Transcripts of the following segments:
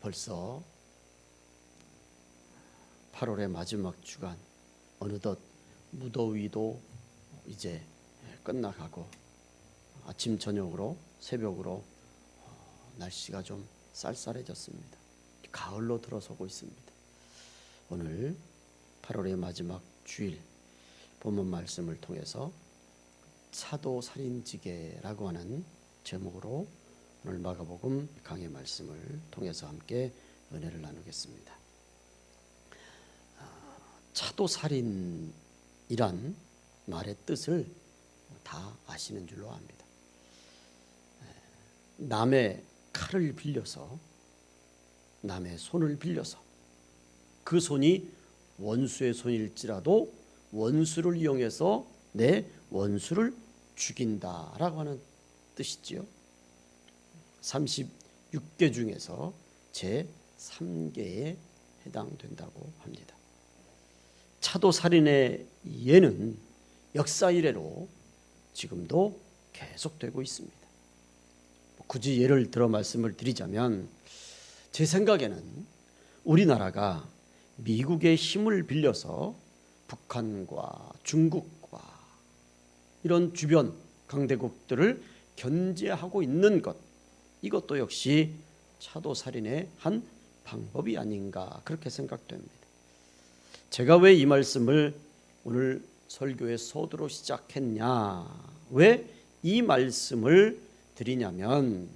벌써 8월의 마지막 주간, 어느덧 무더위도 이제 끝나가고 아침 저녁으로 새벽으로 날씨가 좀 쌀쌀해졌습니다. 가을로 들어서고 있습니다. 오늘 8월의 마지막 주일 본문 말씀을 통해서 차도살인지계라고 하는 제목으로 오늘 마가복음 강해 말씀을 통해서 함께 은혜를 나누겠습니다. 차도살인이란 말의 뜻을 다 아시는 줄로 압니다. 남의 칼을 빌려서, 남의 손을 빌려서, 그 손이 원수의 손일지라도 원수를 이용해서 내 원수를 죽인다라고 하는 뜻이지요. 36개 중에서 제 3개에 해당된다고 합니다. 차도살인의 예는 역사 이래로 지금도 계속되고 있습니다. 굳이 예를 들어 말씀을 드리자면, 제 생각에는 우리나라가 미국의 힘을 빌려서 북한과 중국과 이런 주변 강대국들을 견제하고 있는 것, 이것도 역시 차도살인의 한 방법이 아닌가 그렇게 생각됩니다. 제가 왜 이 말씀을 오늘 설교의 서두로 시작했냐, 왜 이 말씀을 드리냐면,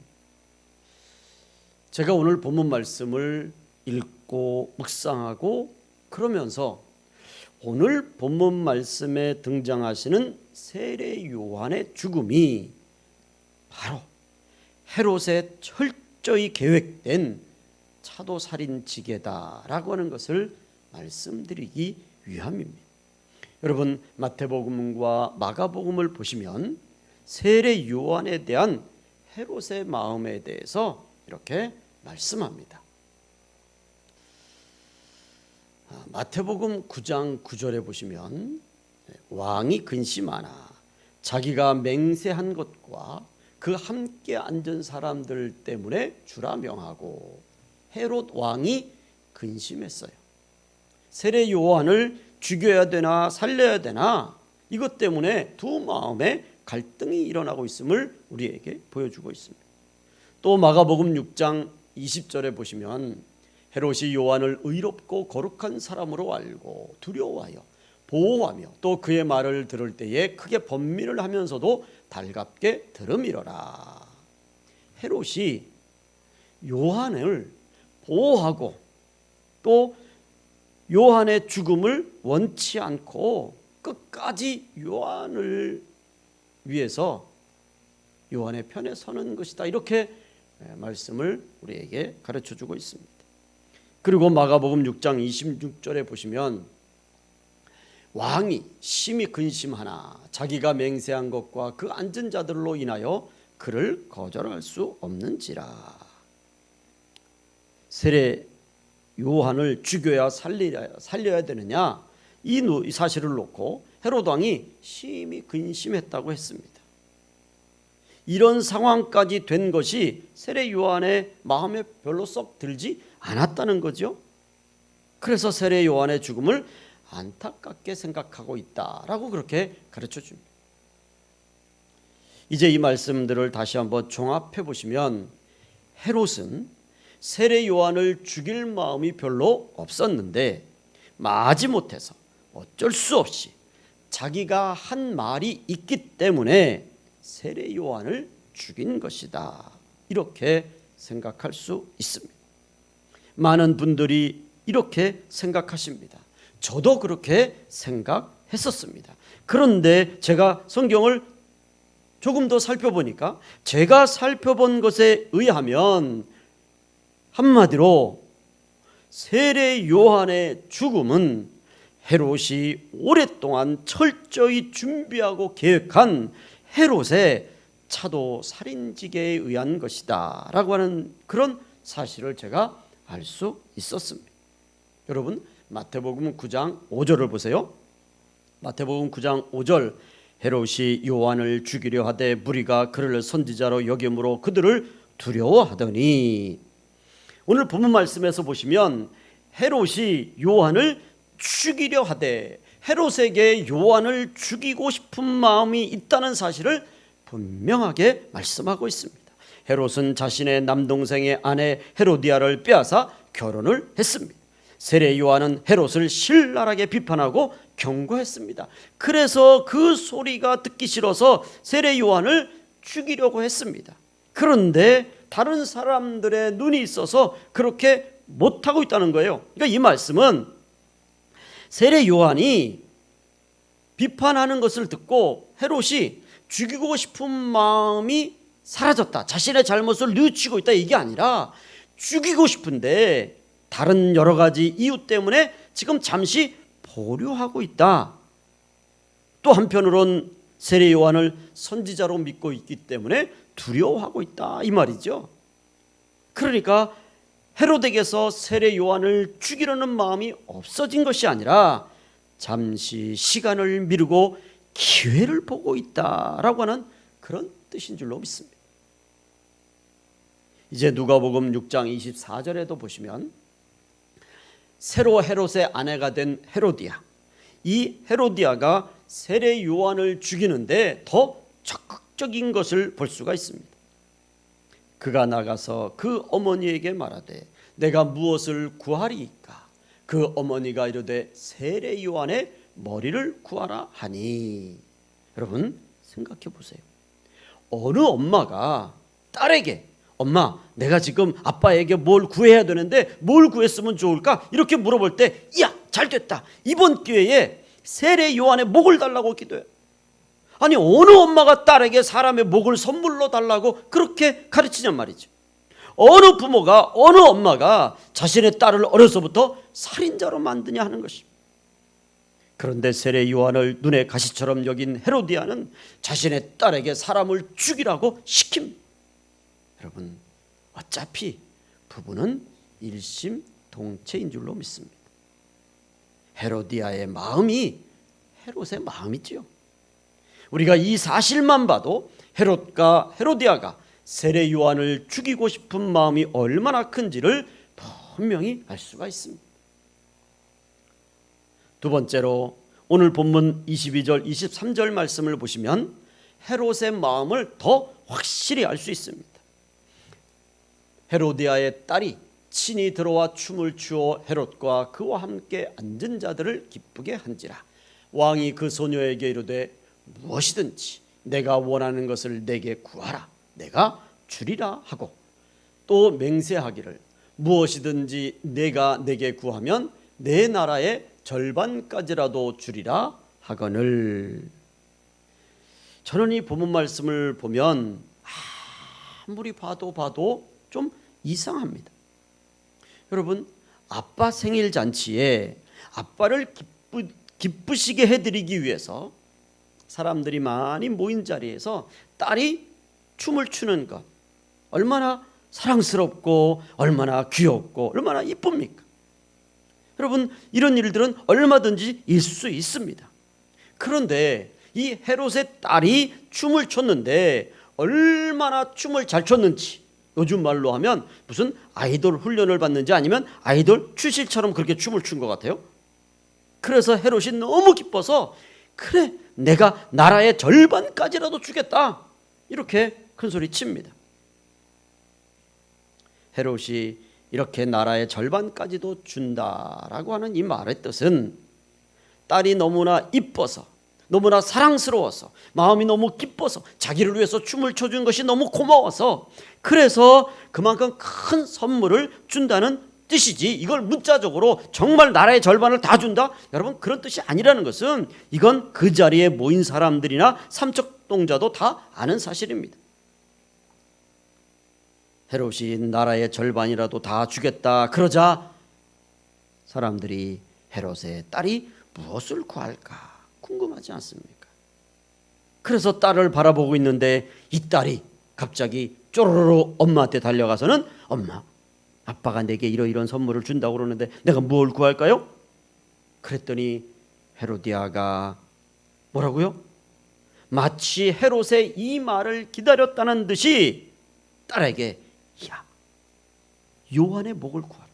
제가 오늘 본문 말씀을 읽고 묵상하고 그러면서 오늘 본문 말씀에 등장하시는 세례 요한의 죽음이 바로 헤롯의 철저히 계획된 차도살인지계다라고 하는 것을 말씀드리기 위함입니다. 여러분, 마태복음과 마가복음을 보시면 세례 요한에 대한 헤롯의 마음에 대해서 이렇게 말씀합니다. 마태복음 9장 9절에 보시면 왕이 근심하나 자기가 맹세한 것과 그 함께 앉은 사람들 때문에 주라 명하고 헤롯 왕이 근심했어요. 세례 요한을 죽여야 되나 살려야 되나, 이것 때문에 두 마음에 갈등이 일어나고 있음을 우리에게 보여주고 있습니다. 또 마가복음 6장 20절에 보시면 헤롯이 요한을 의롭고 거룩한 사람으로 알고 두려워하여 보호하며 또 그의 말을 들을 때에 크게 번민을 하면서도 달갑게 들음이러라. 헤롯이 요한을 보호하고 또 요한의 죽음을 원치 않고 끝까지 요한을 위해서 요한의 편에 서는 것이다, 이렇게 말씀을 우리에게 가르쳐주고 있습니다. 그리고 마가복음 6장 26절에 보시면 왕이 심히 근심하나 자기가 맹세한 것과 그 앉은 자들로 인하여 그를 거절할 수 없는지라. 세례 요한을 죽여야 살려야 되느냐, 이 사실을 놓고 헤롯 왕이 심히 근심했다고 했습니다. 이런 상황까지 된 것이 세례 요한의 마음에 별로 썩 들지 않았다는 거죠. 그래서 세례 요한의 죽음을 안타깝게 생각하고 있다라고 그렇게 가르쳐 줍니다. 이제 이 말씀들을 다시 한번 종합해 보시면 헤롯은 세례 요한을 죽일 마음이 별로 없었는데 마지못해서 어쩔 수 없이 자기가 한 말이 있기 때문에 세례 요한을 죽인 것이다, 이렇게 생각할 수 있습니다. 많은 분들이 이렇게 생각하십니다. 저도 그렇게 생각했었습니다. 그런데 제가 성경을 조금 더 살펴보니까, 제가 살펴본 것에 의하면 한마디로 세례 요한의 죽음은 헤롯이 오랫동안 철저히 준비하고 계획한 헤롯의 차도살인지계에 의한 것이다 라고 하는 그런 사실을 제가 알 수 있었습니다. 여러분, 마태복음 9장 5절을 보세요. 마태복음 9장 5절, 헤롯이 요한을 죽이려 하되 무리가 그를 선지자로 여김으로 그들을 두려워하더니, 오늘 본문 말씀에서 보시면 헤롯이 요한을 죽이려 하되 헤롯에게 요한을 죽이고 싶은 마음이 있다는 사실을 분명하게 말씀하고 있습니다. 헤롯은 자신의 남동생의 아내 헤로디아를 빼앗아 결혼을 했습니다. 세례 요한은 헤롯을 신랄하게 비판하고 경고했습니다. 그래서 그 소리가 듣기 싫어서 세례 요한을 죽이려고 했습니다. 그런데 다른 사람들의 눈이 있어서 그렇게 못하고 있다는 거예요. 그러니까 이 말씀은 세례 요한이 비판하는 것을 듣고 헤롯이 죽이고 싶은 마음이 사라졌다, 자신의 잘못을 뉘우치고 있다, 이게 아니라 죽이고 싶은데 다른 여러 가지 이유 때문에 지금 잠시 보류하고 있다. 또 한편으론 세례 요한을 선지자로 믿고 있기 때문에 두려워하고 있다, 이 말이죠. 그러니까 헤롯에게서 세례 요한을 죽이려는 마음이 없어진 것이 아니라 잠시 시간을 미루고 기회를 보고 있다라고 하는 그런 뜻인 줄로 믿습니다. 이제 누가복음 6장 24절에도 보시면 새로 헤롯의 아내가 된 헤로디아, 이 헤로디아가 세례 요한을 죽이는데 더 적극적인 것을 볼 수가 있습니다. 그가 나가서 그 어머니에게 말하되 내가 무엇을 구하리이까? 그 어머니가 이르되 세례 요한의 머리를 구하라 하니. 여러분 생각해 보세요. 어느 엄마가 딸에게 엄마, 내가 지금 아빠에게 뭘 구해야 되는데 뭘 구했으면 좋을까? 이렇게 물어볼 때 야, 잘 됐다, 이번 기회에 세례 요한의 목을 달라고 기도해. 아니 어느 엄마가 딸에게 사람의 목을 선물로 달라고 그렇게 가르치냔 말이죠. 어느 부모가, 어느 엄마가 자신의 딸을 어려서부터 살인자로 만드냐 하는 것입니다. 그런데 세례 요한을 눈의 가시처럼 여긴 헤로디아는 자신의 딸에게 사람을 죽이라고 시킵니다. 여러분 어차피 부부는 일심동체인 줄로 믿습니다. 헤로디아의 마음이 헤롯의 마음이지요. 우리가 이 사실만 봐도 헤롯과 헤로디아가 세례 요한을 죽이고 싶은 마음이 얼마나 큰지를 분명히 알 수가 있습니다. 두 번째로 오늘 본문 22절 23절 말씀을 보시면 헤롯의 마음을 더 확실히 알 수 있습니다. 헤로디아의 딸이 친히 들어와 춤을 추어 헤롯과 그와 함께 앉은 자들을 기쁘게 한지라. 왕이 그 소녀에게 이르되 무엇이든지 내가 원하는 것을 내게 구하라, 내가 주리라 하고, 또 맹세하기를 무엇이든지 내가 내게 구하면 내 나라의 절반까지라도 주리라 하거늘. 저는 이 본문 말씀을 보면 아무리 봐도 좀 이상합니다. 여러분 아빠 생일 잔치에 아빠를 기쁘시게 해드리기 위해서 사람들이 많이 모인 자리에서 딸이 춤을 추는 것, 얼마나 사랑스럽고 얼마나 귀엽고 얼마나 이쁩니까? 여러분 이런 일들은 얼마든지 있을 수 있습니다. 그런데 이 헤롯의 딸이 춤을 췄는데 얼마나 춤을 잘 췄는지, 요즘 말로 하면 무슨 아이돌 훈련을 받는지 아니면 아이돌 출신처럼 그렇게 춤을 춘 것 같아요. 그래서 헤롯이 너무 기뻐서 그래 내가 나라의 절반까지라도 주겠다, 이렇게 큰 소리 칩니다. 헤롯이 이렇게 나라의 절반까지도 준다라고 하는 이 말의 뜻은 딸이 너무나 이뻐서, 너무나 사랑스러워서, 마음이 너무 기뻐서, 자기를 위해서 춤을 춰준 것이 너무 고마워서, 그래서 그만큼 큰 선물을 준다는 뜻이지, 이걸 문자적으로 정말 나라의 절반을 다 준다? 여러분 그런 뜻이 아니라는 것은 이건 그 자리에 모인 사람들이나 삼척동자도 다 아는 사실입니다. 헤롯이 나라의 절반이라도 다 주겠다 그러자 사람들이 헤롯의 딸이 무엇을 구할까 궁금하지 않습니까? 그래서 딸을 바라보고 있는데 이 딸이 갑자기 쪼르르 엄마한테 달려가서는 엄마, 아빠가 내게 이러이러한 선물을 준다고 그러는데 내가 뭘 구할까요? 그랬더니 헤로디아가 뭐라고요? 마치 헤롯의 이 말을 기다렸다는 듯이 딸에게 야, 요한의 목을 구하라.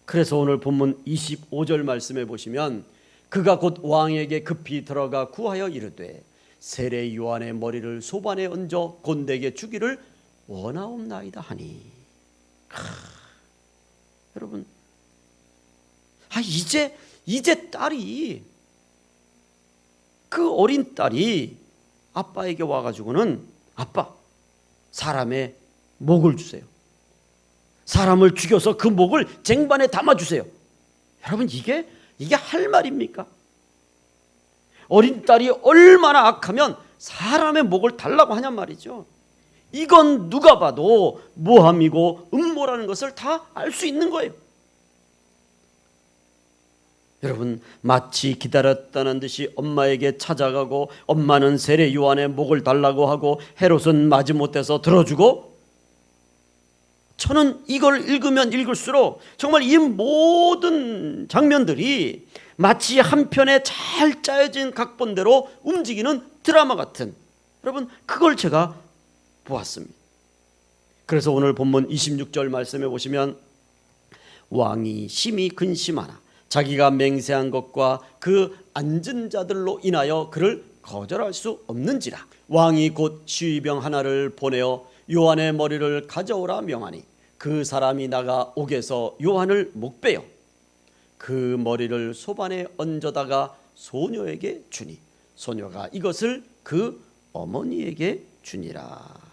그래서 오늘 본문 25절 말씀에 보시면 그가 곧 왕에게 급히 들어가 구하여 이르되 세례 요한의 머리를 소반에 얹어 곤대에게 주기를 원하옵나이다 하니. 여러분, 이제 딸이, 그 어린 딸이 아빠에게 와가지고는 아빠, 사람의 목을 주세요. 사람을 죽여서 그 목을 쟁반에 담아주세요. 여러분, 이게 할 말입니까? 어린 딸이 얼마나 악하면 사람의 목을 달라고 하냔 말이죠. 이건 누가 봐도 모함이고 음모라는 것을 다 알 수 있는 거예요. 여러분, 마치 기다렸다는 듯이 엄마에게 찾아가고 엄마는 세례 요한의 목을 달라고 하고 헤롯은 마지못해서 들어주고, 저는 이걸 읽으면 읽을수록 정말 이 모든 장면들이 마치 한 편의 잘 짜여진 각본대로 움직이는 드라마 같은, 여러분, 그걸 제가 보았습니다. 그래서 오늘 본문 26절 말씀에 보시면 왕이 심히 근심하나 자기가 맹세한 것과 그 앉은 자들로 인하여 그를 거절할 수 없는지라. 왕이 곧 시위병 하나를 보내어 요한의 머리를 가져오라 명하니 그 사람이 나가 옥에서 요한을 목베어 그 머리를 소반에 얹어다가 소녀에게 주니 소녀가 이것을 그 어머니에게 주니라.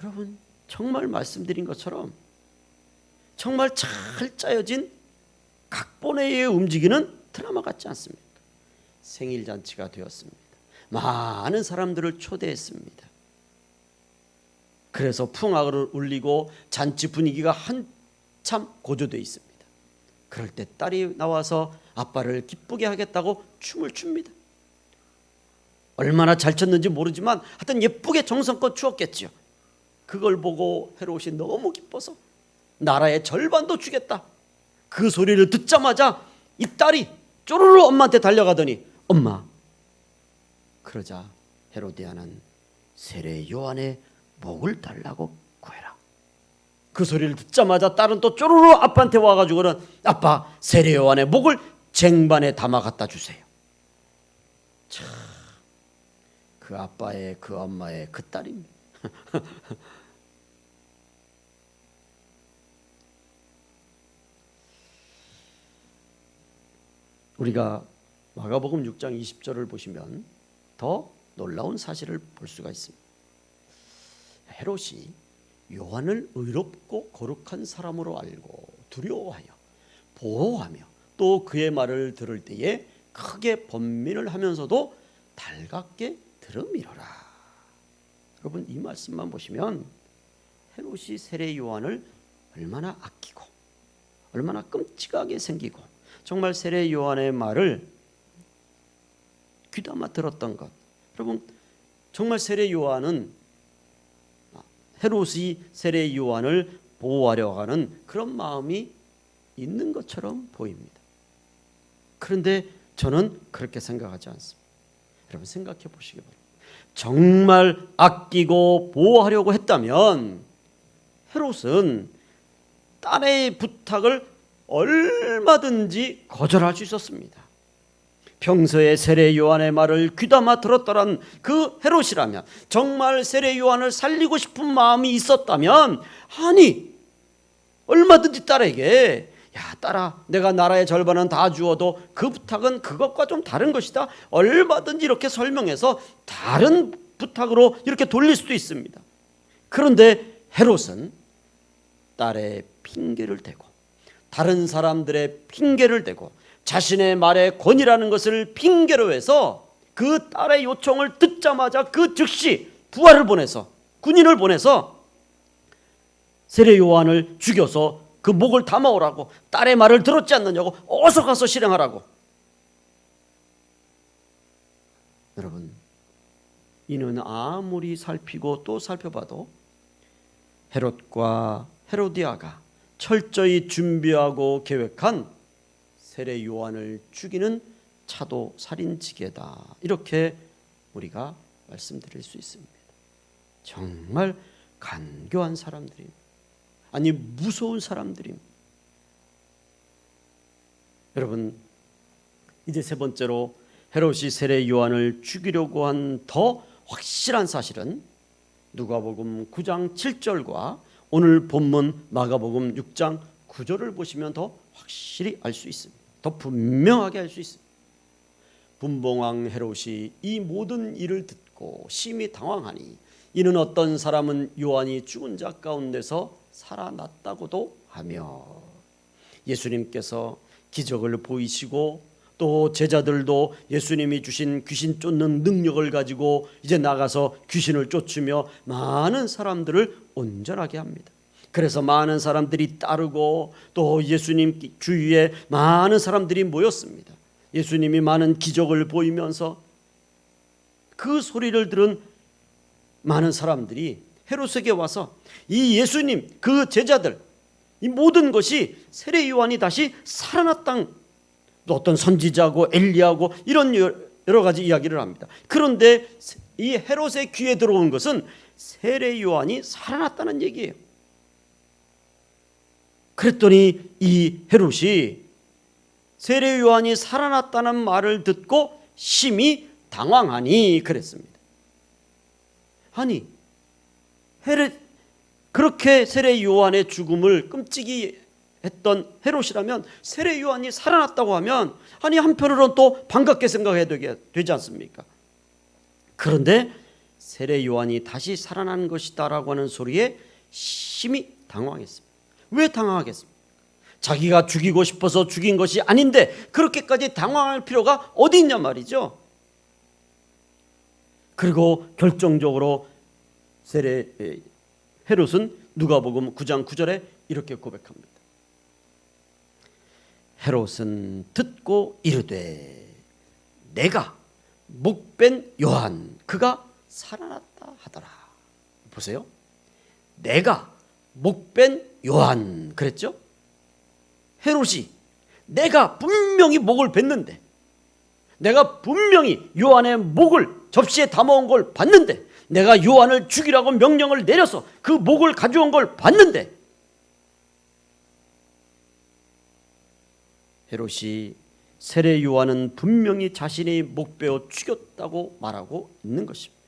여러분, 정말 말씀드린 것처럼 정말 잘 짜여진 각본에 의해 움직이는 드라마 같지 않습니까? 생일잔치가 되었습니다. 많은 사람들을 초대했습니다. 그래서 풍악을 울리고 잔치 분위기가 한참 고조되어 있습니다. 그럴 때 딸이 나와서 아빠를 기쁘게 하겠다고 춤을 춥니다. 얼마나 잘 췄는지 모르지만 하여튼 예쁘게 정성껏 추었겠지요. 그걸 보고 헤롯이 너무 기뻐서 나라의 절반도 주겠다, 그 소리를 듣자마자 이 딸이 쪼르르 엄마한테 달려가더니 엄마. 그러자 헤로디아는 세례 요한의 목을 달라고 구해라. 그 소리를 듣자마자 딸은 또 쪼르르 아빠한테 와가지고는 아빠, 세례 요한의 목을 쟁반에 담아 갖다 주세요. 참, 그 아빠의, 그 엄마의, 그 딸입니다. 우리가 마가복음 6장 20절을 보시면 더 놀라운 사실을 볼 수가 있습니다. 헤롯이 요한을 의롭고 거룩한 사람으로 알고 두려워하여 보호하며 또 그의 말을 들을 때에 크게 번민을 하면서도 달갑게 들으미러라. 여러분, 이 말씀만 보시면 헤롯이 세례 요한을 얼마나 아끼고 얼마나 끔찍하게 생기고 정말 세례 요한의 말을 귀담아 들었던 것. 여러분, 정말 세례 요한은 헤롯이 세례 요한을 보호하려고 하는 그런 마음이 있는 것처럼 보입니다. 그런데 저는 그렇게 생각하지 않습니다. 여러분, 생각해 보시기 바랍니다. 정말 아끼고 보호하려고 했다면 헤롯은 딸의 부탁을 얼마든지 거절할 수 있었습니다. 평소에 세례 요한의 말을 귀담아 들었더란 그 헤롯이라면, 정말 세례 요한을 살리고 싶은 마음이 있었다면, 아니 얼마든지 딸에게 야 딸아, 내가 나라의 절반은 다 주어도 그 부탁은 그것과 좀 다른 것이다, 얼마든지 이렇게 설명해서 다른 부탁으로 이렇게 돌릴 수도 있습니다. 그런데 헤롯은 딸의 핑계를 대고 다른 사람들의 핑계를 대고 자신의 말의 권위라는 것을 핑계로 해서 그 딸의 요청을 듣자마자 그 즉시 부하를 보내서, 군인을 보내서 세례 요한을 죽여서 그 목을 담아오라고, 딸의 말을 들었지 않느냐고 어서 가서 실행하라고. 여러분, 이는 아무리 살피고 또 살펴봐도 헤롯과 헤로디아가 철저히 준비하고 계획한 세례 요한을 죽이는 차도 살인지계다, 이렇게 우리가 말씀드릴 수 있습니다. 정말 간교한 사람들입니다. 아니 무서운 사람들입니다. 여러분, 이제 세 번째로 헤롯이 세례 요한을 죽이려고 한 더 확실한 사실은 누가복음 9장 7절과 오늘 본문 마가복음 6장 9절을 보시면 더 확실히 알 수 있습니다. 더 분명하게 알 수 있습니다. 분봉왕 헤롯이 이 모든 일을 듣고 심히 당황하니 이는 어떤 사람은 요한이 죽은 자 가운데서 살아났다고도 하며, 예수님께서 기적을 보이시고 또 제자들도 예수님이 주신 귀신 쫓는 능력을 가지고 이제 나가서 귀신을 쫓으며 많은 사람들을 온전하게 합니다. 그래서 많은 사람들이 따르고 또 예수님 주위에 많은 사람들이 모였습니다. 예수님이 많은 기적을 보이면서 그 소리를 들은 많은 사람들이 헤롯에게 와서 이 예수님, 그 제자들, 이 모든 것이 세례 요한이 다시 살아났다는, 또 어떤 선지자고 엘리야고 이런 여러 가지 이야기를 합니다. 그런데 이 헤롯의 귀에 들어온 것은 세례 요한이 살아났다는 얘기예요. 그랬더니 이 헤롯이 세례 요한이 살아났다는 말을 듣고 심히 당황하니 그랬습니다. 아니, 그렇게 세례 요한의 죽음을 끔찍이 했던 헤롯이라면 세례 요한이 살아났다고 하면 아니 한편으로는 또 반갑게 생각해야 되지 않습니까? 그런데 세례 요한이 다시 살아난 것이다 라고 하는 소리에 심히 당황했습니다. 왜 당황하겠습니까? 자기가 죽이고 싶어서 죽인 것이 아닌데 그렇게까지 당황할 필요가 어디 있냐 말이죠. 그리고 결정적으로 헤롯은 누가복음 9장 9절에 이렇게 고백합니다. 헤롯은 듣고 이르되 내가 목벤 요한 그가 살아났다 하더라. 보세요. 내가 목벤 요한 그랬죠. 헤롯이 내가 분명히 목을 뱄는데, 내가 분명히 요한의 목을 접시에 담아온 걸 봤는데, 내가 요한을 죽이라고 명령을 내려서 그 목을 가져온 걸 봤는데, 헤롯이 세례 요한은 분명히 자신이 목베어 죽였다고 말하고 있는 것입니다.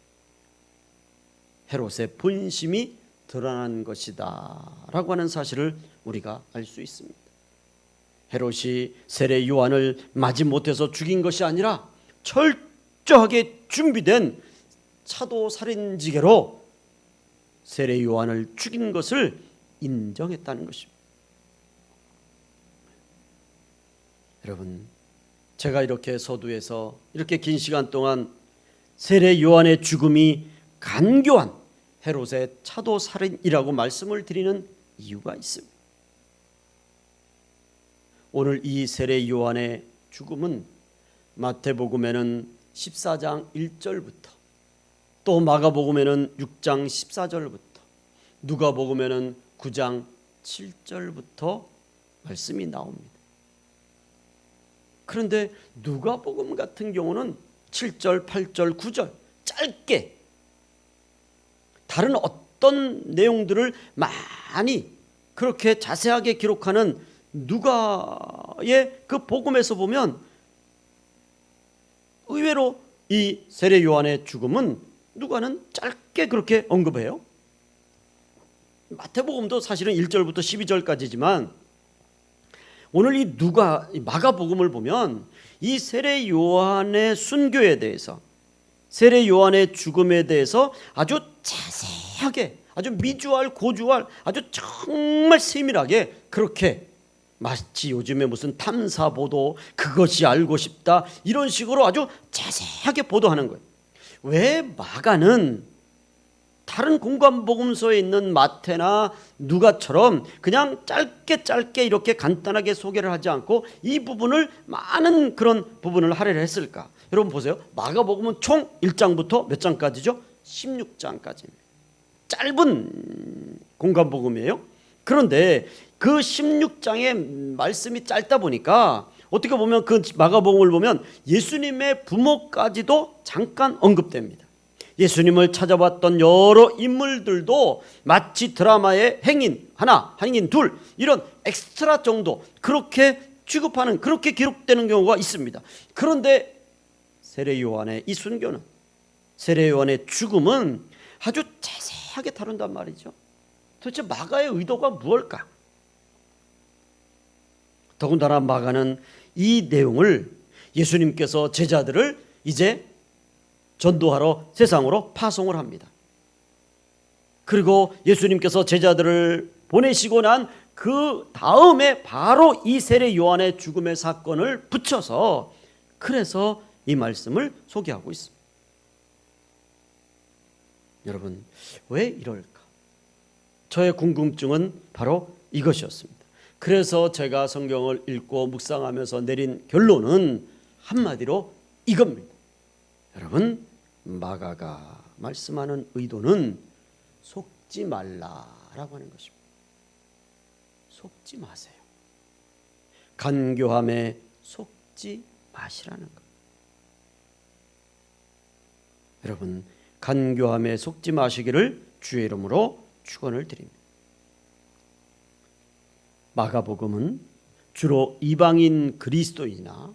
헤롯의 본심이 드러난 것이다 라고 하는 사실을 우리가 알 수 있습니다. 헤롯이 세례 요한을 마지못해서 죽인 것이 아니라 철저하게 준비된 차도 살인지계로 세례 요한을 죽인 것을 인정했다는 것입니다. 여러분, 제가 이렇게 서두에서 이렇게 긴 시간 동안 세례 요한의 죽음이 간교한 헤롯의 차도 살인이라고 말씀을 드리는 이유가 있습니다. 오늘 이 세례 요한의 죽음은 마태복음에는 14장 1절부터, 또 마가복음에는 6장 14절부터, 누가복음에는 9장 7절부터 말씀이 나옵니다. 그런데 누가복음 같은 경우는 7절, 8절, 9절 짧게 다른 어떤 내용들을 많이 그렇게 자세하게 기록하는 누가의 그 복음에서 보면 의외로 이 세례 요한의 죽음은 누가는 짧게 그렇게 언급해요. 마태복음도 사실은 1절부터 12절까지지만 오늘 이 마가복음을 보면 이 세례 요한의 순교에 대해서, 세례 요한의 죽음에 대해서 아주 자세하게, 아주 미주알 고주알, 아주 정말 세밀하게 그렇게, 마치 요즘에 무슨 탐사보도, 그것이 알고 싶다 이런 식으로 아주 자세하게 보도하는 거예요. 왜 마가는 다른 공관복음서에 있는 마태나 누가처럼 그냥 짧게 이렇게 간단하게 소개를 하지 않고 이 부분을, 많은 그런 부분을 할애를 했을까? 여러분 보세요. 마가복음은 총 1장부터 몇 장까지죠? 16장까지입니다. 짧은 공관복음이에요. 그런데 그 16장의 말씀이 짧다 보니까 어떻게 보면 그 마가복음을 보면 예수님의 부모까지도 잠깐 언급됩니다. 예수님을 찾아봤던 여러 인물들도 마치 드라마의 행인 하나, 행인 둘 이런 엑스트라 정도 그렇게 취급하는, 그렇게 기록되는 경우가 있습니다. 그런데 세례 요한의 이 순교는, 세례 요한의 죽음은 아주 자세하게 다룬단 말이죠. 도대체 마가의 의도가 무엇일까? 더군다나 마가는 이 내용을 예수님께서 제자들을 이제 전도하러 세상으로 파송을 합니다. 그리고 예수님께서 제자들을 보내시고 난 그 다음에 바로 이 세례 요한의 죽음의 사건을 붙여서, 그래서 이 말씀을 소개하고 있습니다. 여러분, 왜 이럴까? 저의 궁금증은 바로 이것이었습니다. 그래서 제가 성경을 읽고 묵상하면서 내린 결론은 한마디로 이겁니다. 여러분, 마가가 말씀하는 의도는 속지 말라라고 하는 것입니다. 속지 마세요. 간교함에 속지 마시라는 것. 여러분, 간교함에 속지 마시기를 주의 이름으로 축원을 드립니다. 마가복음은 주로 이방인 그리스도인이나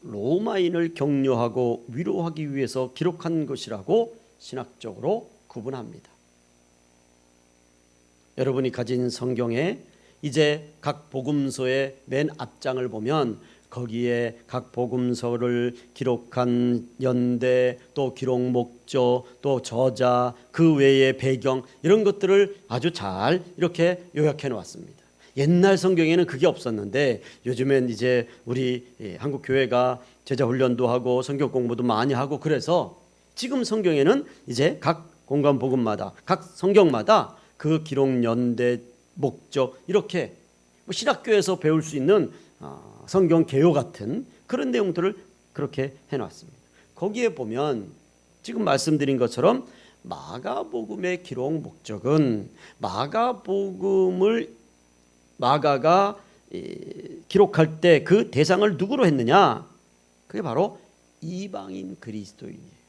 로마인을 격려하고 위로하기 위해서 기록한 것이라고 신학적으로 구분합니다. 여러분이 가진 성경에 이제 각 복음서의 맨 앞장을 보면 거기에 각 복음서를 기록한 연대, 또 기록 목적, 또 저자, 그 외의 배경, 이런 것들을 아주 잘 이렇게 요약해 놓았습니다. 옛날 성경에는 그게 없었는데 요즘엔 이제 우리 한국 교회가 제자 훈련도 하고 성경 공부도 많이 하고, 그래서 지금 성경에는 이제 각 공간 복음마다, 각 성경마다 그 기록 연대, 목적, 이렇게 신학교에서 배울 수 있는 성경 개요 같은 그런 내용들을 그렇게 해놨습니다. 거기에 보면 지금 말씀드린 것처럼 마가복음의 기록 목적은 마가가 기록할 때 그 대상을 누구로 했느냐? 그게 바로 이방인 그리스도인이에요.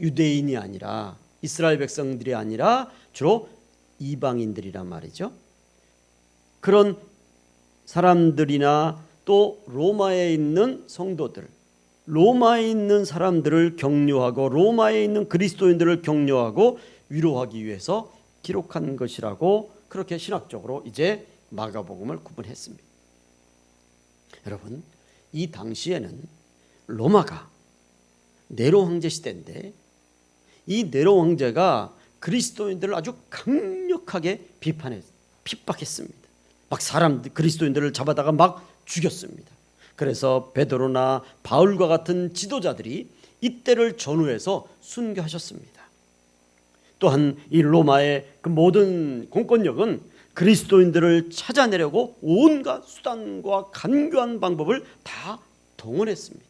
유대인이 아니라, 이스라엘 백성들이 아니라 주로 이방인들이란 말이죠. 그런 사람들이나 또 로마에 있는 성도들, 로마에 있는 사람들을 격려하고 로마에 있는 그리스도인들을 격려하고 위로하기 위해서 기록한 것이라고 그렇게 신학적으로 이제 마가복음을 구분했습니다. 여러분, 이 당시에는 로마가 네로 황제 시대인데 이 네로 황제가 그리스도인들을 아주 강력하게 핍박했습니다. 막 그리스도인들을 잡아다가 막 죽였습니다. 그래서 베드로나 바울과 같은 지도자들이 이때를 전후해서 순교하셨습니다. 또한 이 로마의 그 모든 공권력은 그리스도인들을 찾아내려고 온갖 수단과 간교한 방법을 다 동원했습니다.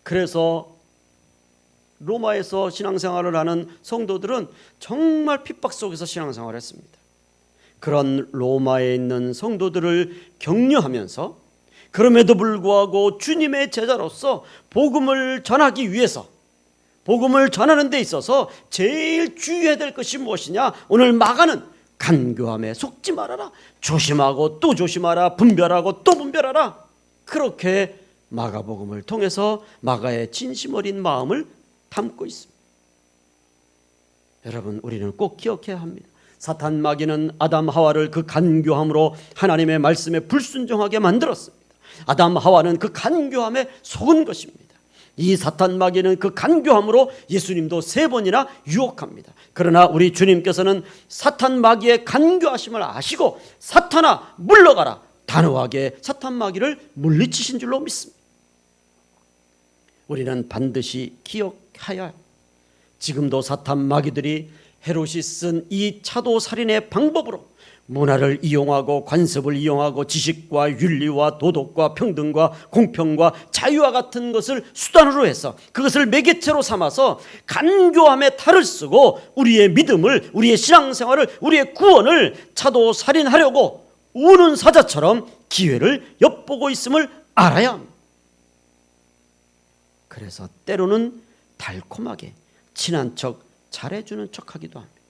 그래서 로마에서 신앙생활을 하는 성도들은 정말 핍박 속에서 신앙생활을 했습니다. 그런 로마에 있는 성도들을 격려하면서 그럼에도 불구하고 주님의 제자로서 복음을 전하기 위해서, 복음을 전하는 데 있어서 제일 주의해야 될 것이 무엇이냐? 오늘 마가는 간교함에 속지 말아라, 조심하고 또 조심하라, 분별하고 또 분별하라, 그렇게 마가복음을 통해서 마가의 진심 어린 마음을 담고 있습니다. 여러분, 우리는 꼭 기억해야 합니다. 사탄 마귀는 아담 하와를 그 간교함으로 하나님의 말씀에 불순종하게 만들었습니다. 아담 하와는 그 간교함에 속은 것입니다. 이 사탄 마귀는 그 간교함으로 예수님도 3번이나 유혹합니다. 그러나 우리 주님께서는 사탄 마귀의 간교하심을 아시고 사탄아 물러가라, 단호하게 사탄 마귀를 물리치신 줄로 믿습니다. 우리는 반드시 기억해야 해요. 지금도 사탄 마귀들이 헤롯이 쓴 이 차도 살인의 방법으로 문화를 이용하고 관습을 이용하고 지식과 윤리와 도덕과 평등과 공평과 자유와 같은 것을 수단으로 해서 그것을 매개체로 삼아서 간교함에 탈을 쓰고 우리의 믿음을, 우리의 신앙생활을, 우리의 구원을 차도 살인하려고 우는 사자처럼 기회를 엿보고 있음을 알아야 합니다. 그래서 때로는 달콤하게 친한 척 잘해주는 척하기도 합니다.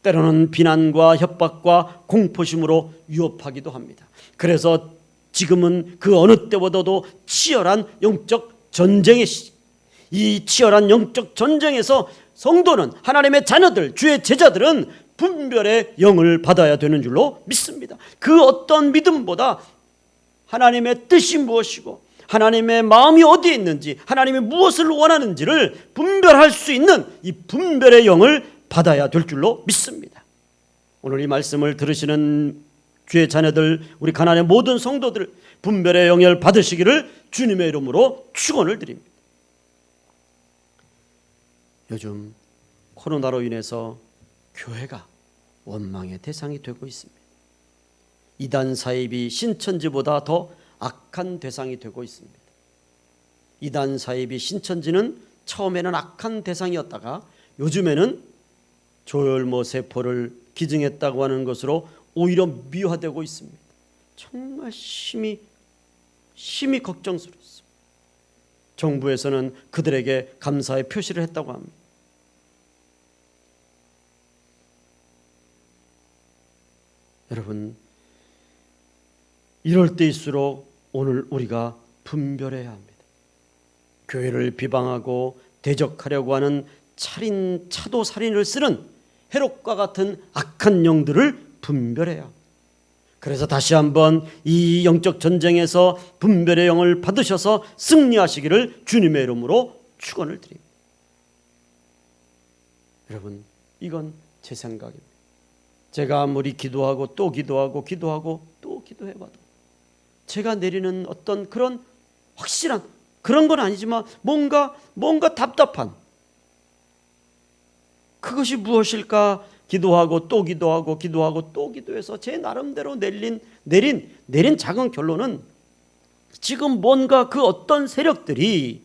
때로는 비난과 협박과 공포심으로 위협하기도 합니다. 그래서 지금은 그 어느 때보다도 치열한 영적 전쟁의 시기, 이 치열한 영적 전쟁에서 성도는, 하나님의 자녀들, 주의 제자들은 분별의 영을 받아야 되는 줄로 믿습니다. 그 어떤 믿음보다 하나님의 뜻이 무엇이고 하나님의 마음이 어디에 있는지, 하나님이 무엇을 원하는지를 분별할 수 있는 이 분별의 영을 받아야 될 줄로 믿습니다. 오늘 이 말씀을 들으시는 주의 자녀들, 우리 가나안의 모든 성도들, 분별의 영을 받으시기를 주님의 이름으로 축원을 드립니다. 요즘 코로나로 인해서 교회가 원망의 대상이 되고 있습니다. 이단 사입이 신천지보다 더 악한 대상이 되고 있습니다. 이단 사입이 신천지는 처음에는 악한 대상이었다가 요즘에는 조혈모 세포를 기증했다고 하는 것으로 오히려 미화되고 있습니다. 정말 심히 걱정스럽습니다. 정부에서는 그들에게 감사의 표시를 했다고 합니다. 여러분, 이럴 때일수록 오늘 우리가 분별해야 합니다. 교회를 비방하고 대적하려고 하는 차도 살인을 쓰는 헤롯과 같은 악한 영들을 분별해야 합니다. 그래서 다시 한번 이 영적 전쟁에서 분별의 영을 받으셔서 승리하시기를 주님의 이름으로 축원을 드립니다. 여러분, 이건 제 생각입니다. 제가 아무리 기도하고 또 기도하고 또 기도해봐도 제가 내리는 어떤 그런 확실한 그런 건 아니지만 뭔가 답답한, 그것이 무엇일까? 기도하고 또 기도해서 제 나름대로 내린 작은 결론은 지금 뭔가 그 어떤 세력들이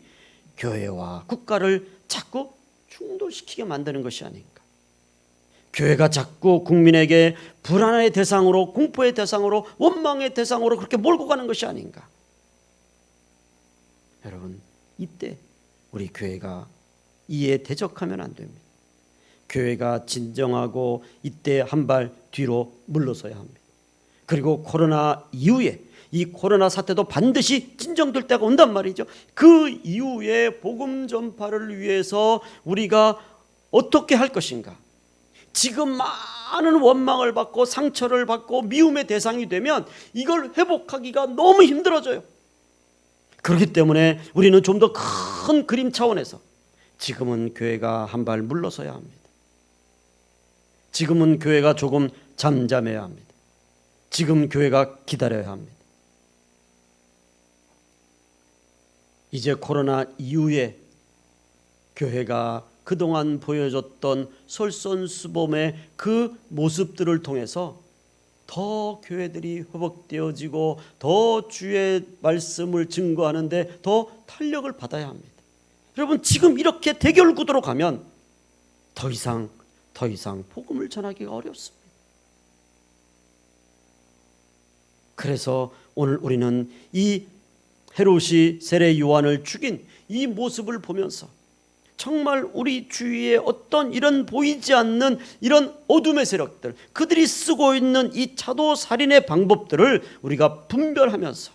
교회와 국가를 자꾸 충돌시키게 만드는 것이 아닌가. 교회가 자꾸 국민에게 불안의 대상으로, 공포의 대상으로, 원망의 대상으로 그렇게 몰고 가는 것이 아닌가. 여러분, 이때 우리 교회가 이에 대적하면 안 됩니다. 교회가 진정하고 이때 한 발 뒤로 물러서야 합니다. 그리고 코로나 이후에 이 코로나 사태도 반드시 진정될 때가 온단 말이죠. 그 이후에 복음 전파를 위해서 우리가 어떻게 할 것인가. 지금 많은 원망을 받고 상처를 받고 미움의 대상이 되면 이걸 회복하기가 너무 힘들어져요. 그렇기 때문에 우리는 좀 더 큰 그림 차원에서 지금은 교회가 한 발 물러서야 합니다. 지금은 교회가 조금 잠잠해야 합니다. 지금 교회가 기다려야 합니다. 이제 코로나 이후에 교회가 그동안 보여줬던 솔선수범의 그 모습들을 통해서 더 교회들이 회복되어지고 더 주의 말씀을 증거하는데 더 탄력을 받아야 합니다. 여러분, 지금 이렇게 대결 구도로 가면 더 이상 복음을 전하기가 어렵습니다. 그래서 오늘 우리는 이 헤롯이 세례 요한을 죽인 이 모습을 보면서 정말 우리 주위에 어떤 이런 보이지 않는 이런 어둠의 세력들, 그들이 쓰고 있는 이 차도 살인의 방법들을 우리가 분별하면서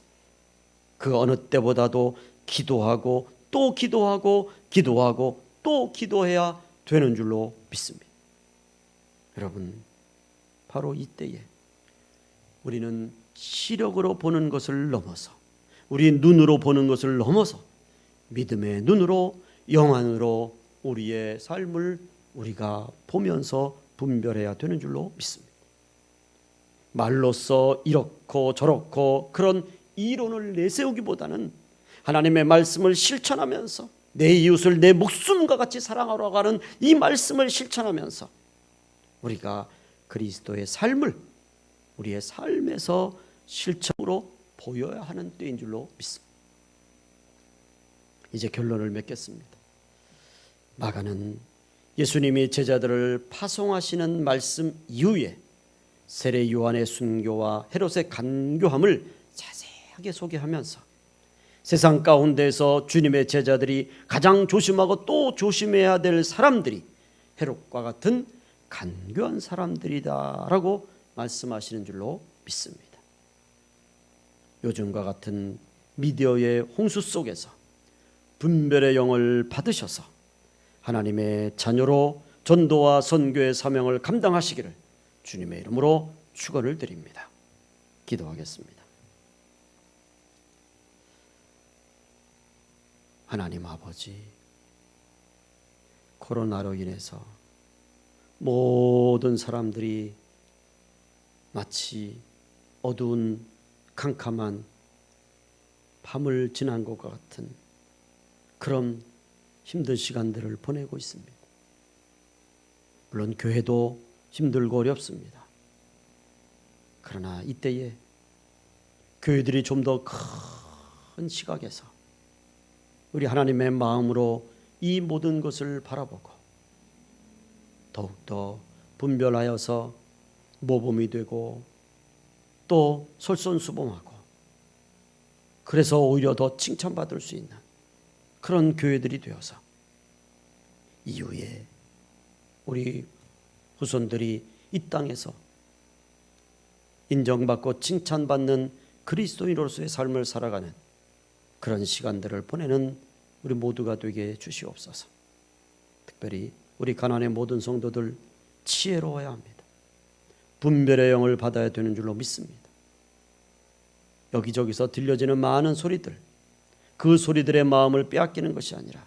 그 어느 때보다도 기도하고 또 기도하고 또 기도해야 되는 줄로 믿습니다. 여러분, 바로 이때에 우리는 시력으로 보는 것을 넘어서, 우리 눈으로 보는 것을 넘어서 믿음의 눈으로, 영안으로 우리의 삶을 우리가 보면서 분별해야 되는 줄로 믿습니다. 말로써 이렇고 저렇고 그런 이론을 내세우기보다는 하나님의 말씀을 실천하면서 내 이웃을 내 목숨과 같이 사랑하러 가는 이 말씀을 실천하면서 우리가 그리스도의 삶을 우리의 삶에서 실천으로 보여야 하는 때인 줄로 믿습니다. 이제 결론을 맺겠습니다. 마가는 예수님이 제자들을 파송하시는 말씀 이후에 세례 요한의 순교와 헤롯의 간교함을 자세하게 소개하면서 세상 가운데서 주님의 제자들이 가장 조심하고 또 조심해야 될 사람들이 헤롯과 같은 간교한 사람들이다라고 말씀하시는 줄로 믿습니다. 요즘과 같은 미디어의 홍수 속에서 분별의 영을 받으셔서 하나님의 자녀로 전도와 선교의 사명을 감당하시기를 주님의 이름으로 축원을 드립니다. 기도하겠습니다. 하나님 아버지, 코로나로 인해서 모든 사람들이 마치 어두운 캄캄한 밤을 지난 것과 같은 그런 힘든 시간들을 보내고 있습니다. 물론 교회도 힘들고 어렵습니다. 그러나 이때에 교회들이 좀 더 큰 시각에서 우리 하나님의 마음으로 이 모든 것을 바라보고 더욱더 분별하여서 모범이 되고 또 솔선수범하고 그래서 오히려 더 칭찬받을 수 있는 그런 교회들이 되어서 이후에 우리 후손들이 이 땅에서 인정받고 칭찬받는 그리스도인으로서의 삶을 살아가는 그런 시간들을 보내는 우리 모두가 되게 주시옵소서. 특별히 우리 가나안의 모든 성도들 지혜로워야 합니다. 분별의 영을 받아야 되는 줄로 믿습니다. 여기저기서 들려지는 많은 소리들, 그 소리들의 마음을 빼앗기는 것이 아니라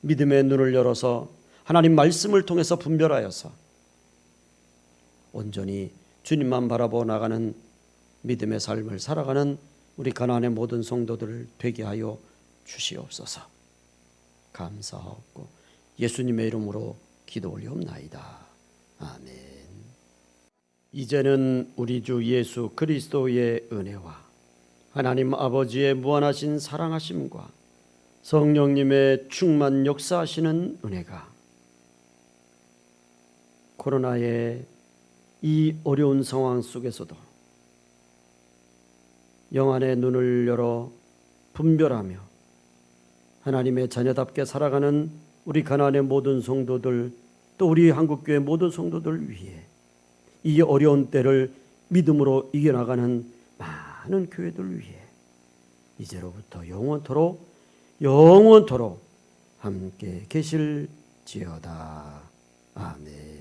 믿음의 눈을 열어서 하나님 말씀을 통해서 분별하여서 온전히 주님만 바라보고 나가는 믿음의 삶을 살아가는 우리 가나안의 모든 성도들을 되게 하여 주시옵소서. 감사하옵고 예수님의 이름으로 기도 올리옵나이다. 아멘. 이제는 우리 주 예수 그리스도의 은혜와 하나님 아버지의 무한하신 사랑하심과 성령님의 충만 역사하시는 은혜가 코로나의 이 어려운 상황 속에서도 영안의 눈을 열어 분별하며 하나님의 자녀답게 살아가는 우리 가나안의 모든 성도들, 또 우리 한국교회 모든 성도들 위해 이 어려운 때를 믿음으로 이겨나가는 많은 교회들 위해 이제로부터 영원토록 함께 계실지어다. 아멘.